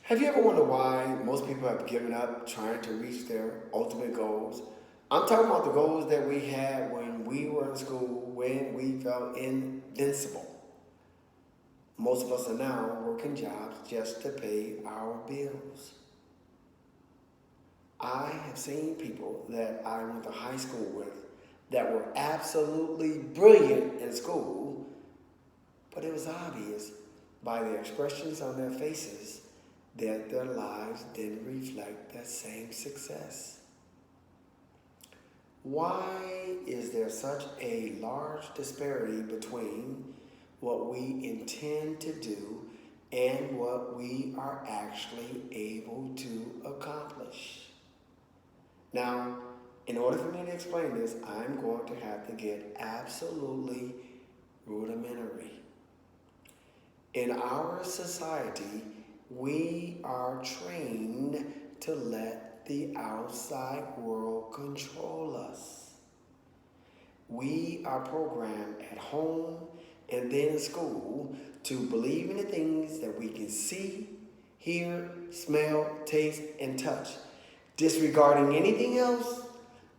Have you ever wondered why most people have given up trying to reach their ultimate goals? I'm talking about the goals that we had when we were in school, when we felt invincible. Most of us are now working jobs just to pay our bills. I have seen people that I went to high school with that were absolutely brilliant in school, but it was obvious by the expressions on their faces that their lives didn't reflect that same success. Why is there such a large disparity between what we intend to do and what we are actually able to accomplish? Now, in order for me to explain this, I'm going to have to get absolutely rudimentary. In our society, we are trained to let the outside world control us. We are programmed at home and then in school to believe in the things that we can see, hear, smell, taste, and touch, disregarding anything else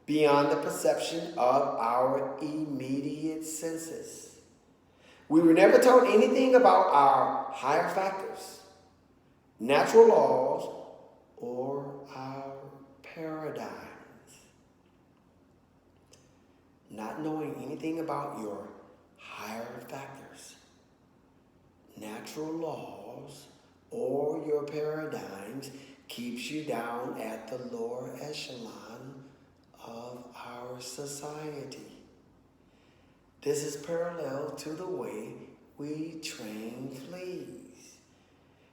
beyond the perception of our immediate senses. We were never taught anything about our higher factors, natural laws, or our paradigms. Not knowing anything about your higher factors, natural laws, or your paradigms keeps you down at the lower echelon of our society. This is parallel to the way we train fleas.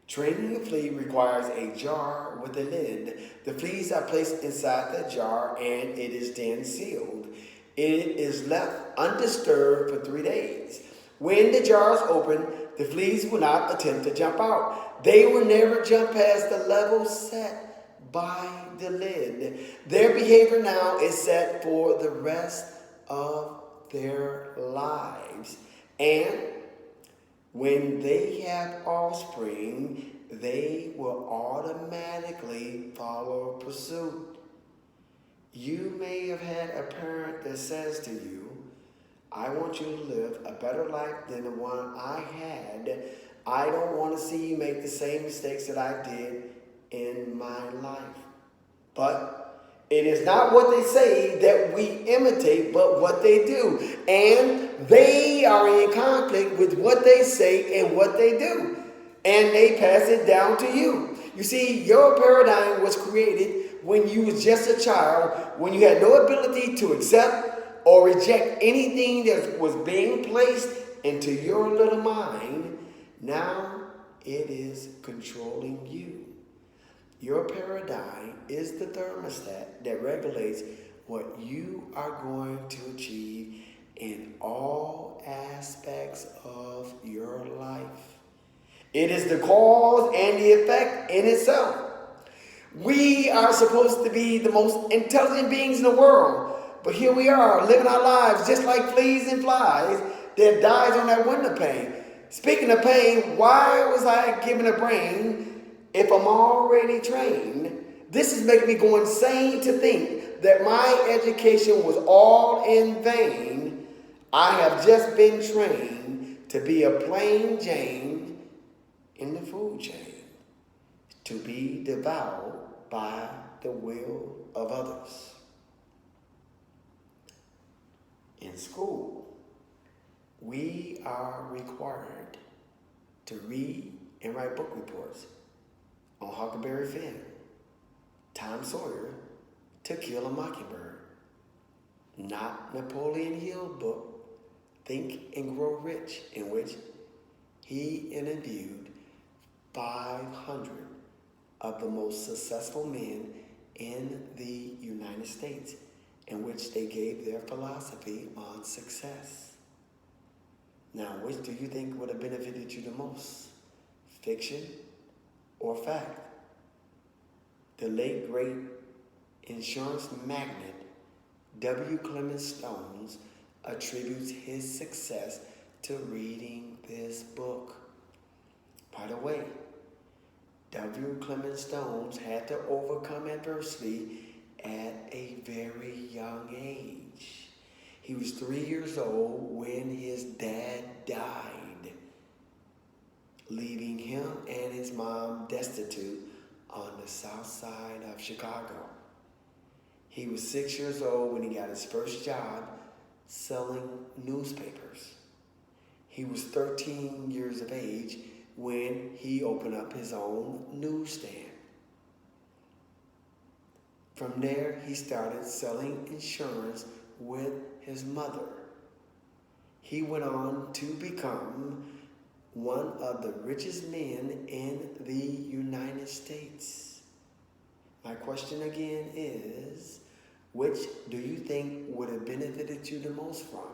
Training a flea requires a jar with a lid. The fleas are placed inside the jar and it is then sealed. It is left undisturbed for 3 days. When the jar is open, the fleas will not attempt to jump out. They will never jump past the level set by the lid. Their behavior now is set for the rest of their lives. And when they have offspring, they will automatically follow pursuit. You may have had a parent that says to you, I want you to live a better life than the one I had. I don't want to see you make the same mistakes that I did in my life. But it is not what they say that we imitate, but what they do. And they are in conflict with what they say and what they do. And they pass it down to you. You see, your paradigm was created when you was just a child, when you had no ability to accept or reject anything that was being placed into your little mind. Now it is controlling you. Your paradigm is the thermostat that regulates what you are going to achieve in all aspects of your life. It is the cause and the effect in itself. We are supposed to be the most intelligent beings in the world, but here we are living our lives just like fleas and flies that dies on that window pane. Speaking of pain, why was I given a brain if I'm already trained? This is making me go insane to think that my education was all in vain. I have just been trained to be a plain Jane in the food chain, to be devoured by the will of others. In school, we are required to read and write book reports on Huckleberry Finn, Tom Sawyer, To Kill a Mockingbird, not Napoleon Hill book, Think and Grow Rich, in which he interviewed 500 of the most successful men in the United States, in which they gave their philosophy on success. Now, which do you think would have benefited you the most? Fiction or fact? The late, great insurance magnate W. Clement Stones attributes his success to reading this book. By the way, W. Clement Stones had to overcome adversity at a very young age. He was 3 years old when his dad died, leaving him and his mom destitute on the south side of Chicago. He was 6 years old when he got his first job selling newspapers. He was 13 years of age when he opened up his own newsstand. From there, he started selling insurance with his mother. He went on to become one of the richest men in the United States. My question again is, which do you think would have benefited you the most from?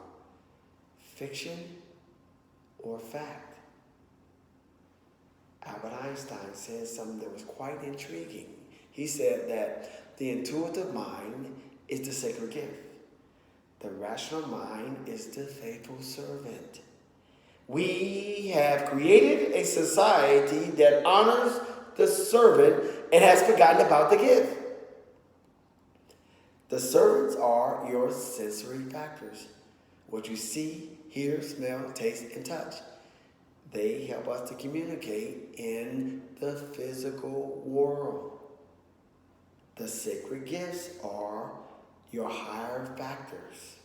Fiction or fact? Albert Einstein said something that was quite intriguing. He said that the intuitive mind is the sacred gift. The rational mind is the faithful servant. We have created a society that honors the servant and has forgotten about the gift. The servants are your sensory factors. What you see, hear, smell, taste, and touch. They help us to communicate in the physical world. The sacred gifts are your higher factors: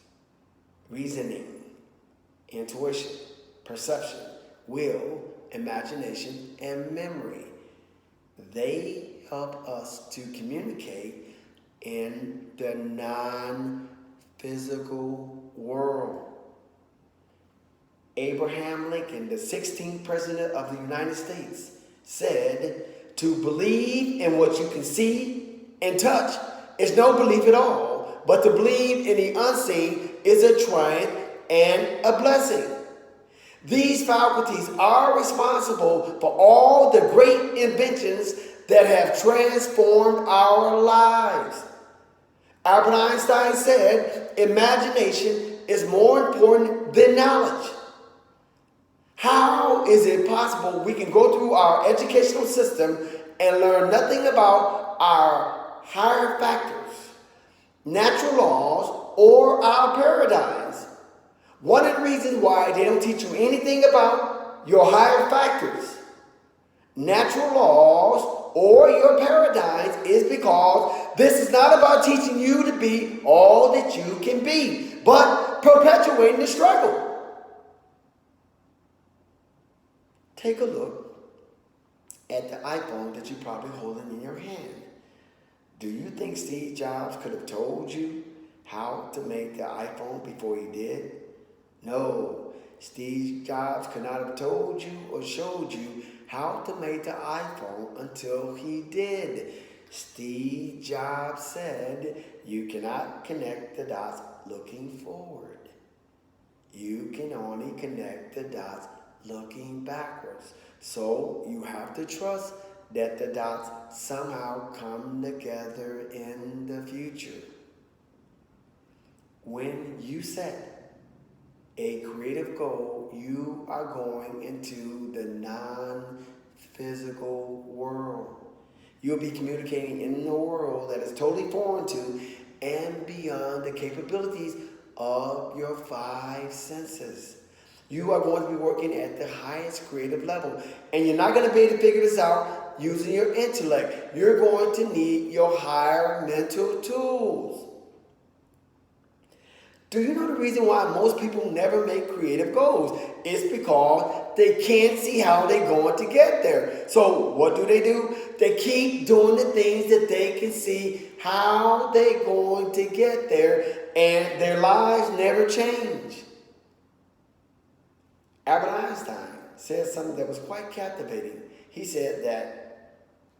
reasoning, intuition, perception, will, imagination, and memory. They help us to communicate in the non-physical world. Abraham Lincoln, the 16th president of the United States, said, "To believe in what you can see and touch is no belief at all, but to believe in the unseen is a triumph and a blessing." These faculties are responsible for all the great inventions that have transformed our lives. Albert Einstein said, "Imagination is more important than knowledge." How is it possible we can go through our educational system and learn nothing about our higher factors, natural laws, or our paradigms? One of the reasons why they don't teach you anything about your higher factors, natural laws, or your paradigms is because this is not about teaching you to be all that you can be, but perpetuating the struggle. Take a look at the iPhone that you're probably holding in your hand. Do you think Steve Jobs could have told you how to make the iPhone before he did? No, Steve Jobs could not have told you or showed you how to make the iPhone until he did. Steve Jobs said, "You cannot connect the dots looking forward. You can only connect the dots looking backwards." So you have to trust that the dots somehow come together in the future. When you set a creative goal, you are going into the non-physical world. You'll be communicating in a world that is totally foreign to and beyond the capabilities of your five senses. You are going to be working at the highest creative level, and you're not going to be able to figure this out using your intellect. You're going to need your higher mental tools. Do you know the reason why most people never make creative goals? It's because they can't see how they're going to get there. So what do? They keep doing the things that they can see how they're going to get there, and their lives never change. Albert Einstein said something that was quite captivating. He said that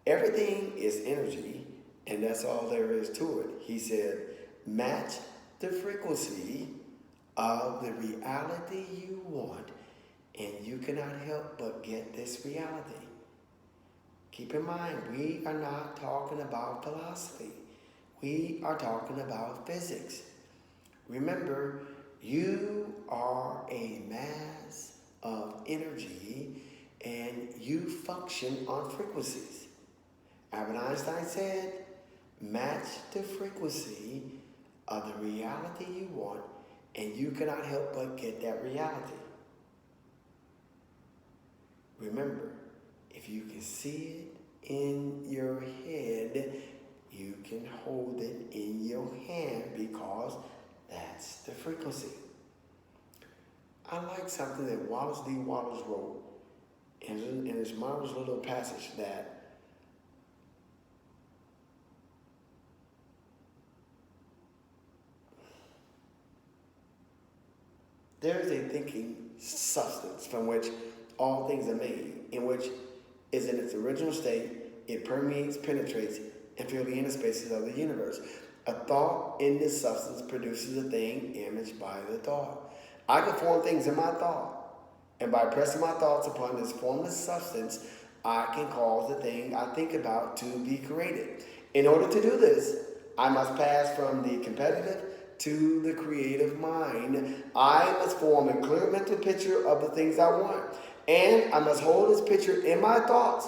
everything is energy, and that's all there is to it. He said, match the frequency of the reality you want, and you cannot help but get this reality. Keep in mind, we are not talking about philosophy. We are talking about physics. Remember, you are a mass of energy, and you function on frequencies. Albert Einstein said, match the frequency of the reality you want, and you cannot help but get that reality. Remember, if you can see it in your head, you can hold it in your hand, because that's the frequency. I like something that Wallace D. Wallace wrote in his marvelous little passage, that there is a thinking substance from which all things are made, in which is in its original state, it permeates, penetrates, and fills the inner spaces of the universe. A thought in this substance produces a thing imaged by the thought. I can form things in my thought, and by pressing my thoughts upon this formless substance, I can cause the thing I think about to be created. In order to do this, I must pass from the competitive to the creative mind. I must form a clear mental picture of the things I want, and I must hold this picture in my thoughts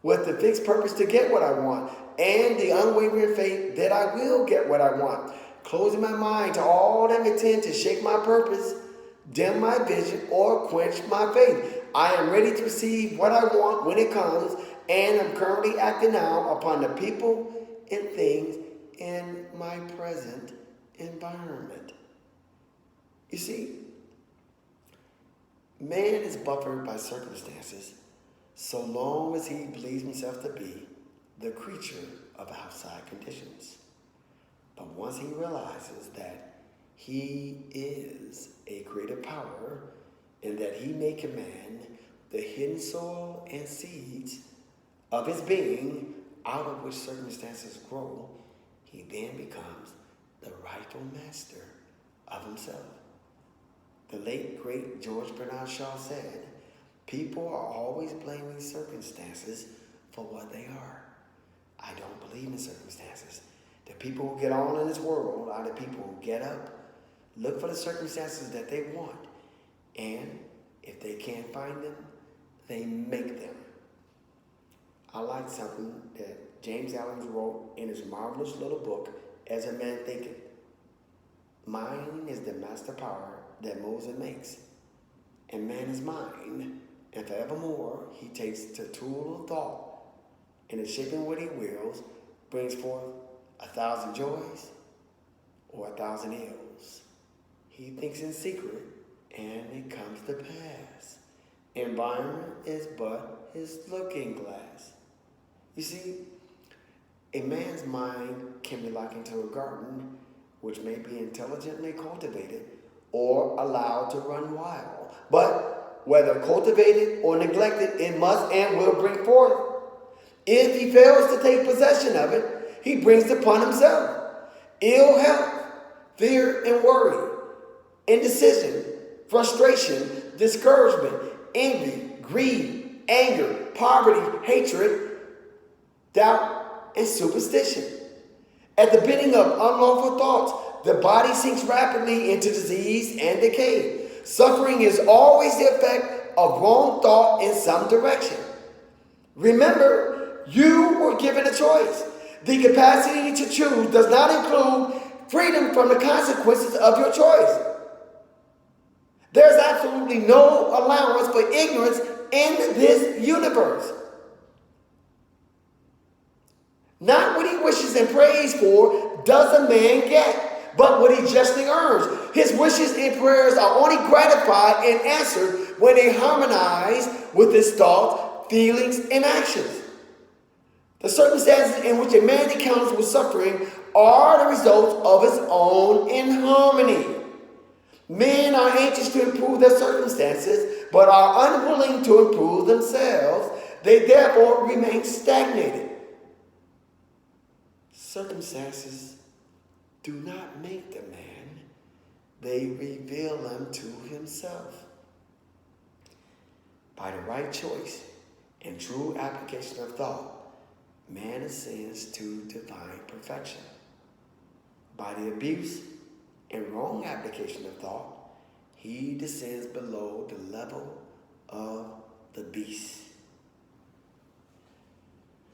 with the fixed purpose to get what I want, and the unwavering faith that I will get what I want, closing my mind to all that may tend to shake my purpose, dim my vision, or quench my faith. I am ready to receive what I want when it comes, and I'm currently acting now upon the people and things in my present environment. You see, man is buffered by circumstances so long as he believes himself to be the creature of outside conditions. But once he realizes that he is a creative power and that he may command the hidden soil and seeds of his being out of which circumstances grow, he then becomes the rightful master of himself. The late, great George Bernard Shaw said, people are always blaming circumstances for what they are. I don't believe in circumstances. The people who get on in this world are the people who get up, look for the circumstances that they want, and if they can't find them, they make them. I like something that James Allen wrote in his marvelous little book, As a Man Thinketh. Mind is the master power that moves and makes, and man is mind, and forevermore he takes the tool of thought, and in shaping what he wills, brings forth 1,000 joys or 1,000 ills. He thinks in secret, and it comes to pass. Environment is but his looking glass. You see, a man's mind can be likened to a garden, which may be intelligently cultivated or allowed to run wild. But whether cultivated or neglected, it must and will bring forth. If he fails to take possession of it, he brings upon himself ill health, fear and worry, indecision, frustration, discouragement, envy, greed, anger, poverty, hatred, doubt, and superstition. At the bidding of unlawful thoughts, the body sinks rapidly into disease and decay. Suffering is always the effect of wrong thought in some direction. Remember, you were given a choice. The capacity to choose does not include freedom from the consequences of your choice. There's absolutely no allowance for ignorance in this universe. Not what he wishes and prays for does a man get, but what he justly earns. His wishes and prayers are only gratified and answered when they harmonize with his thoughts, feelings, and actions. The circumstances in which a man encounters with suffering are the results of his own inharmony. Men are anxious to improve their circumstances, but are unwilling to improve themselves. They therefore remain stagnated. Circumstances do not make the man, they reveal him to himself. By the right choice and true application of thought, man ascends to divine perfection. By the abuse and wrong application of thought, he descends below the level of the beast.